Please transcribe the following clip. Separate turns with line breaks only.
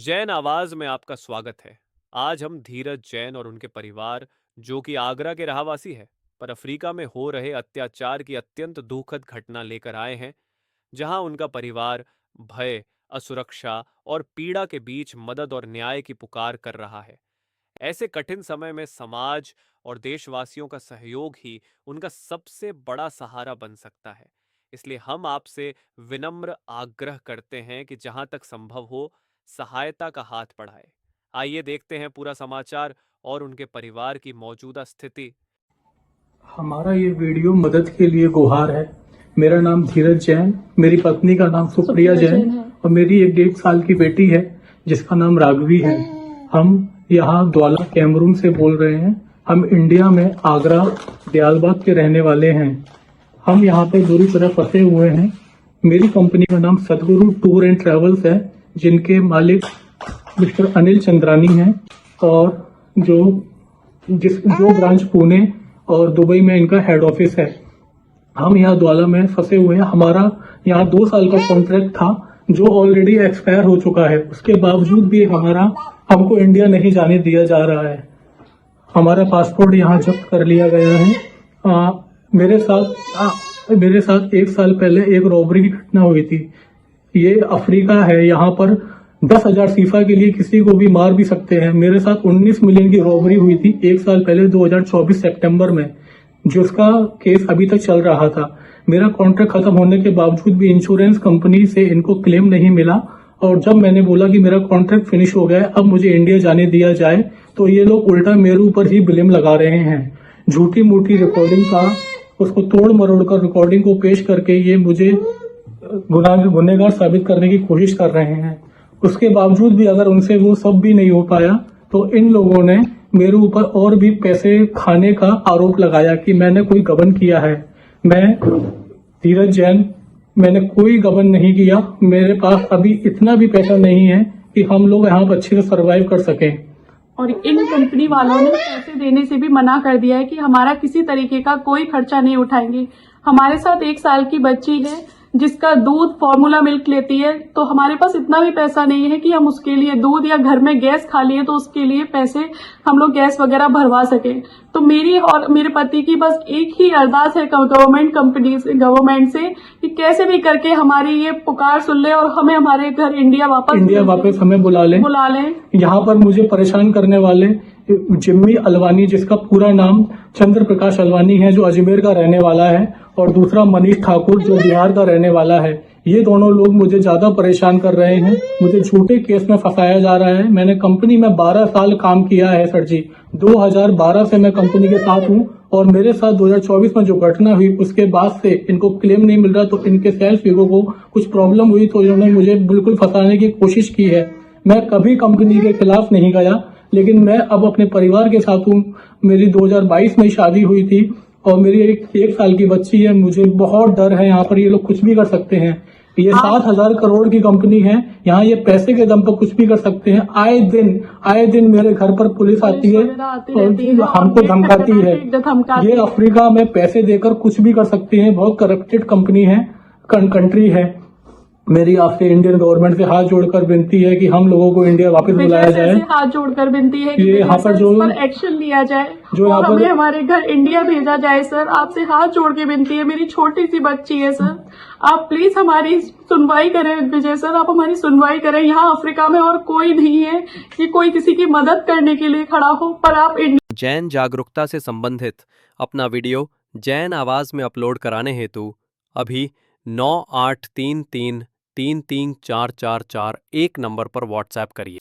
जैन आवाज में आपका स्वागत है। आज हम धीरज जैन और उनके परिवार, जो कि आगरा के रहावासी है, पर अफ्रीका में हो रहे अत्याचार की अत्यंत दुखद घटना लेकर आए हैं, जहां उनका परिवार भय, असुरक्षा और पीड़ा के बीच मदद और न्याय की पुकार कर रहा है। ऐसे कठिन समय में समाज और देशवासियों का सहयोग ही उनका सबसे बड़ा सहारा बन सकता है। इसलिए हम आपसे विनम्र आग्रह करते हैं कि जहां तक संभव हो, सहायता का हाथ बढ़ाएं। आइए देखते हैं पूरा समाचार और उनके परिवार की मौजूदा स्थिति।
हमारा ये वीडियो मदद के लिए गुहार है। मेरा नाम धीरज जैन, मेरी पत्नी का नाम सुप्रिया जैन
है।
और मेरी एक 1.5 साल की बेटी है जिसका नाम राघवी है। हम यहाँ द्वाला कैमरून से बोल रहे हैं। हम इंडिया में आगरा दयालबाग के रहने वाले हैं। हम यहाँ पे बुरी तरह फंसे हुए हैं। मेरी कंपनी का नाम सतगुरु टूर एंड ट्रेवल्स है, जिनके मालिक मिस्टर अनिल चंद्रानी हैं और जो ब्रांच पुणे और दुबई में इनका हेड ऑफिस है। हम यहाँ द्वाला में फंसे हुए हैं। हमारा यहाँ 2 साल का कॉन्ट्रैक्ट था जो ऑलरेडी एक्सपायर हो चुका है। उसके बावजूद भी हमको इंडिया नहीं जाने दिया जा रहा है। हमारा पासपोर्ट यहाँ जब्त कर लिया गया है। मेरे साथ 1 साल पहले एक रॉबरी की घटना हुई थी। ये अफ्रीका है, यहाँ पर 10,000 सीफा के लिए किसी को भी मार भी सकते हैं। मेरे साथ 19 मिलियन की रॉबरी हुई थी 1 साल पहले 2024 सितंबर में, जिसका केस अभी तक चल रहा था। मेरा कॉन्ट्रैक्ट खत्म होने के बावजूद भी इंश्योरेंस कंपनी से इनको क्लेम नहीं मिला और जब मैंने बोला कि मेरा कॉन्ट्रैक्ट फिनिश हो गया है, अब मुझे इंडिया जाने दिया जाए, तो ये लोग उल्टा मेरे ऊपर ही ब्लेम लगा रहे हैं। झूठी मूठी रिकॉर्डिंग का उसको तोड़ मरोड़ कर रिकॉर्डिंग को पेश करके ये मुझे गुनहगार साबित करने की कोशिश कर रहे हैं। उसके बावजूद भी अगर उनसे वो सब भी नहीं हो पाया तो इन लोगों ने मेरे ऊपर और भी पैसे खाने का आरोप लगाया कि मैंने कोई गबन किया है। मैं धीरज जैन, मैंने कोई गबन नहीं किया। मेरे पास अभी इतना भी पैसा नहीं है कि हम लोग यहाँ पर अच्छे से सर्वाइव कर सकें।
और इन कंपनी वालों ने पैसे देने से भी मना कर दिया है कि हमारा किसी तरीके का कोई खर्चा नहीं उठाएंगे। हमारे साथ 1 साल की बच्ची है जिसका दूध फॉर्मूला मिल्क लेती है, तो हमारे पास इतना भी पैसा नहीं है कि हम उसके लिए दूध, या घर में गैस खाली है तो उसके लिए पैसे हम लोग गैस वगैरह भरवा सके। तो मेरी और मेरे पति की बस एक ही अरदास है गवर्नमेंट से कि कैसे भी करके हमारी ये पुकार सुन ले और हमें हमारे घर इंडिया वापस
हमें बुला लें। यहाँ पर मुझे परेशान करने वाले जिम्मी अलवानी, जिसका पूरा नाम चंद्र प्रकाश अलवानी है, जो अजमेर का रहने वाला है, और दूसरा मनीष ठाकुर जो बिहार का रहने वाला है। ये दोनों लोग मुझे ज्यादा परेशान कर रहे हैं। मुझे झूठे केस में फंसाया जा रहा है। मैंने कंपनी में 12 साल काम किया है सर जी। 2012 से मैं कंपनी के साथ हूँ और मेरे साथ 2024 में जो घटना हुई उसके बाद से इनको क्लेम नहीं मिल रहा, तो इनके सेल्स ईगो को कुछ प्रॉब्लम हुई तो इन्होंने मुझे बिल्कुल फंसाने की कोशिश की है। मैं कभी कंपनी के खिलाफ नहीं गया, लेकिन मैं अब अपने परिवार के साथ हूँ। मेरी 2022 में शादी हुई थी और मेरी एक साल की बच्ची है। मुझे बहुत डर है। यहाँ पर ये लोग कुछ भी कर सकते हैं। ये 7,000 करोड़ की कंपनी है। यहाँ ये पैसे के दम पर कुछ भी कर सकते हैं। आए दिन मेरे घर पर पुलिस आती है और हमको धमकाती है। ये अफ्रीका में पैसे देकर कुछ भी कर सकते हैं। बहुत करप्टेड कंपनी है, कंट्री है। मेरी आपसे इंडियन गवर्नमेंट से हाथ जोड़कर विनती है कि हम लोगों को इंडिया वापस बुलाया जाए।
हाथ जोड़कर विनती है कि
यहाँ पर जो
एक्शन लिया जाए
जो
और हमें हमारे घर इंडिया भेजा जाए। सर, आपसे हाथ जोड़ के विनती है। मेरी छोटी सी बच्ची है सर, आप प्लीज हमारी सुनवाई करें। विजय सर, आप हमारी सुनवाई करें। यहाँ अफ्रीका में और कोई नहीं है कि कोई किसी की मदद करने के लिए खड़ा हो, पर आप
जैन जागरूकता से संबंधित अपना वीडियो जैन आवाज में अपलोड कराने हेतु अभी 9833334441 नंबर पर व्हाट्सएप करिए।